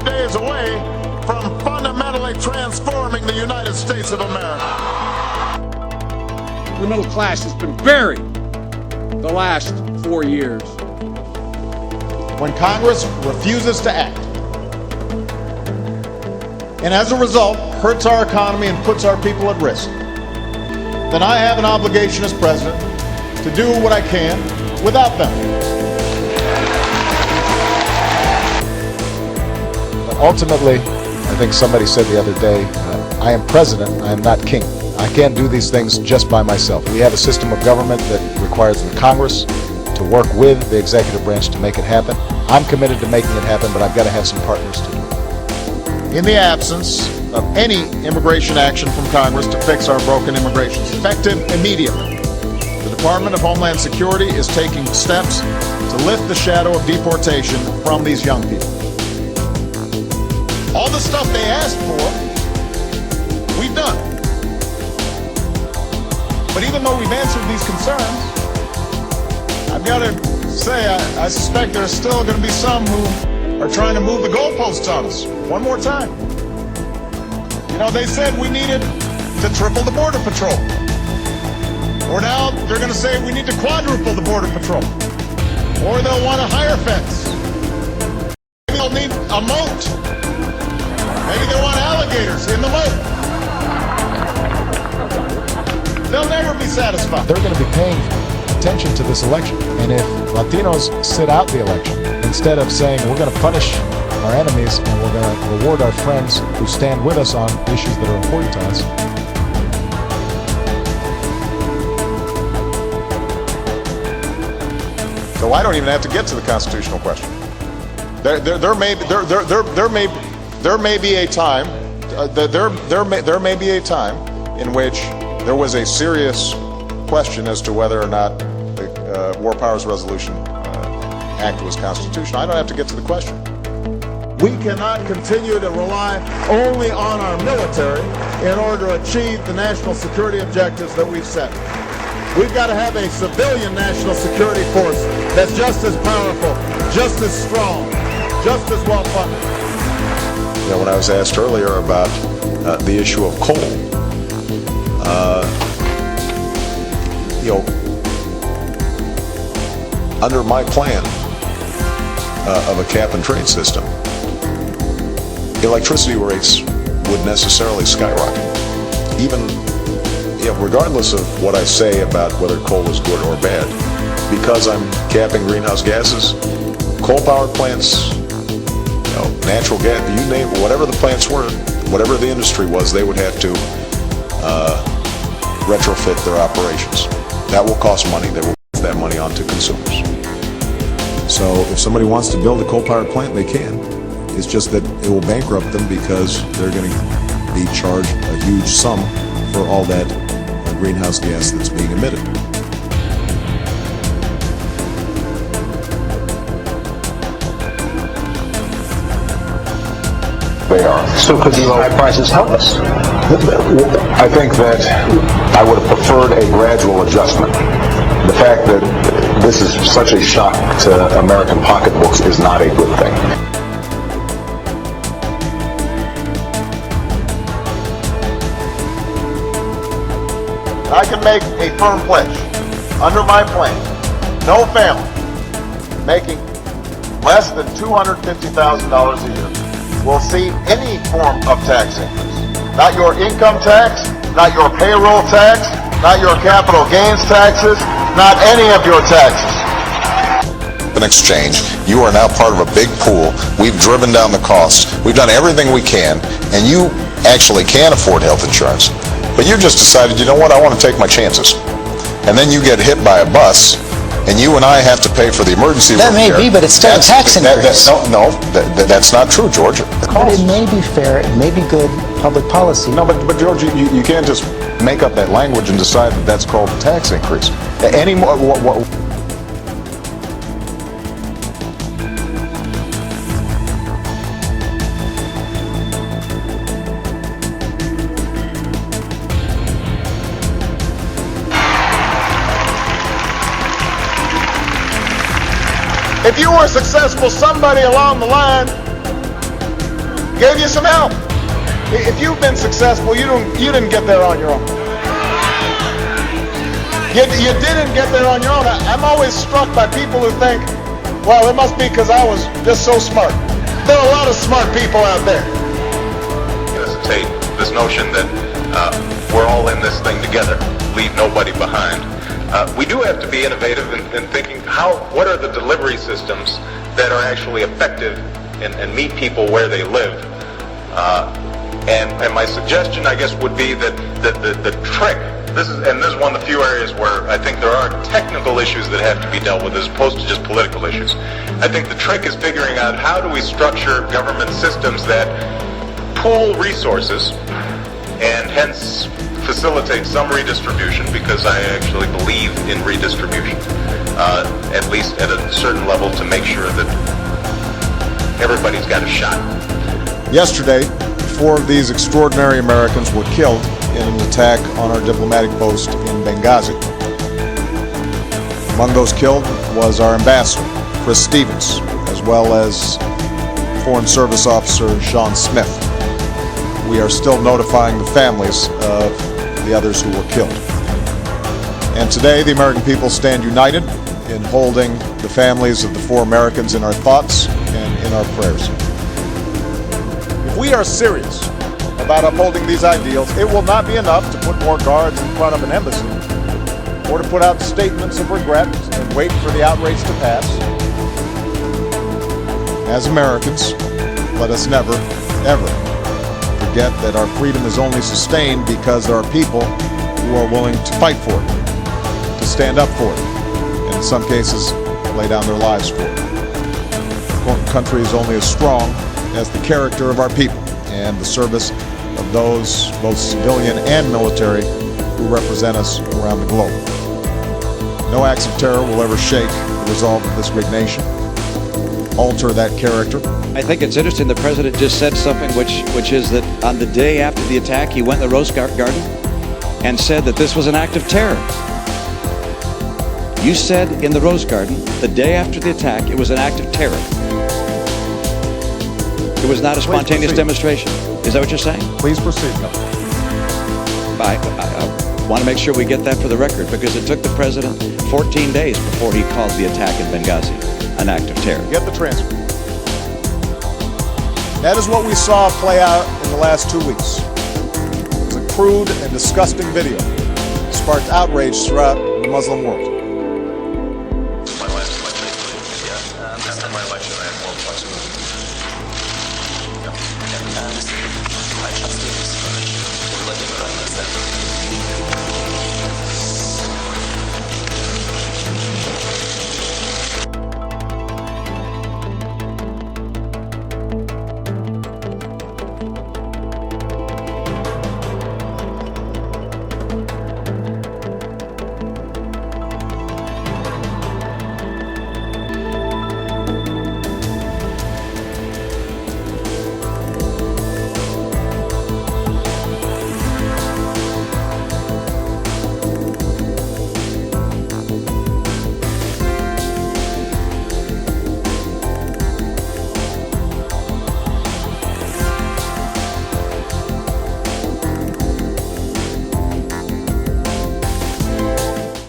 5 days away from fundamentally transforming the United States of America. The middle class has been buried the last 4 years. When Congress refuses to act, and as a result hurts our economy and puts our people at risk, then I have an obligation as president to do what I can without them. But ultimately, I think somebody said the other day, I am president, I am not king. I can't do these things just by myself. We have a system of government that requires the Congress to work with the executive branch to make it happen. I'm committed to making it happen, but I've got to have some partners to do it. In the absence of any immigration action from Congress to fix our broken immigration system, effective immediately, the Department of Homeland Security is taking steps to lift the shadow of deportation from these young people. All the stuff they asked for, we've done. But even though we've answered these concerns, I've got to say, I suspect there's still going to be some who are trying to move the goalposts on us one more time. You know, they said we needed to triple the Border Patrol. Or now they're going to say we need to quadruple the Border Patrol. Or they'll want a higher fence. Maybe they'll need a moat. Maybe they want alligators in the moat. They'll never be satisfied. They're going to be paying attention to this election. And if Latinos sit out the election, instead of saying we're going to punish our enemies and we're going to reward our friends who stand with us on issues that are important to us, so I don't even have to get to the constitutional question. There may be a time. There may be a time in which there was a serious question as to whether or not the War Powers Resolution Act was constitutional. I don't have to get to the question. We cannot continue to rely only on our military in order to achieve the national security objectives that we've set. We've got to have a civilian national security force that's just as powerful, just as strong, just as well funded. You know, when I was asked earlier about the issue of coal, you know, under my plan of a cap and trade system, electricity rates would necessarily skyrocket. Even, you know, regardless of what I say about whether coal is good or bad, because I'm capping greenhouse gases, coal-powered plants, you know, natural gas, you name it, whatever the plants were, whatever the industry was, they would have to retrofit their operations. That will cost money. They will pass that money on to consumers. So if somebody wants to build a coal-powered plant, they can. It's just that it will bankrupt them because they're going to be charged a huge sum for all that greenhouse gas that's being emitted. They are. So could these high prices help us? I think that I would have preferred a gradual adjustment. The fact that this is such a shock to American pocketbooks is not a good thing. I can make a firm pledge. Under my plan, no family making less than $250,000 a year will see any form of tax increase. Not your income tax, not your payroll tax, not your capital gains taxes, not any of your taxes. In exchange, you are now part of a big pool. We've driven down the cost. We've done everything we can, and you actually can afford health insurance. But you just decided, you know what, I want to take my chances. And then you get hit by a bus, and you and I have to pay for the emergency room That may care. be, but it's still a tax increase. That's not true, Georgia. But it may be fair, it may be good public policy. No, but George, you can't just make up that language and decide that that's called a tax increase. Any more? If you were successful, somebody along the line gave you some help. If you've been successful, you didn't get there on your own. You didn't get there on your own. I'm always struck by people who think, well, it must be because I was just so smart. There are a lot of smart people out there. Hesitate this notion that we're all in this thing together, leave nobody behind. We do have to be innovative in thinking what are the delivery systems that are actually effective and meet people where they live. And my suggestion, I guess, would be that the trick, this is one of the few areas where I think there are technical issues that have to be dealt with as opposed to just political issues. I think the trick is figuring out how do we structure government systems that pool resources and hence facilitate some redistribution, because I actually believe in redistribution, at least at a certain level, to make sure that everybody's got a shot. Yesterday, 4 of these extraordinary Americans were killed in an attack on our diplomatic post in Benghazi. Among those killed was our ambassador, Chris Stevens, as well as Foreign Service Officer Sean Smith. We are still notifying the families of the others who were killed. And today, the American people stand united in holding the families of the 4 Americans in our thoughts and in our prayers. If we are serious about upholding these ideals, it will not be enough to put more guards in front of an embassy or to put out statements of regret and wait for the outrage to pass. As Americans, let us never, ever forget that our freedom is only sustained because there are people who are willing to fight for it, to stand up for it, and in some cases, lay down their lives for it. Our country is only as strong as the character of our people and the service of those, both civilian and military, who represent us around the globe. No acts of terror will ever shake the resolve of this great nation, alter that character. I think it's interesting the president just said something which is that on the day after the attack, he went to the Rose Garden and said that this was an act of terror. You said in the Rose Garden, the day after the attack, it was an act of terror. It was not a spontaneous demonstration. Is that what you're saying? Please proceed. I want to make sure we get that for the record, because it took the president 14 days before he called the attack in Benghazi an act of terror. Get the transcript. That is what we saw play out in the last 2 weeks. It was a crude and disgusting video. It sparked outrage throughout the Muslim world.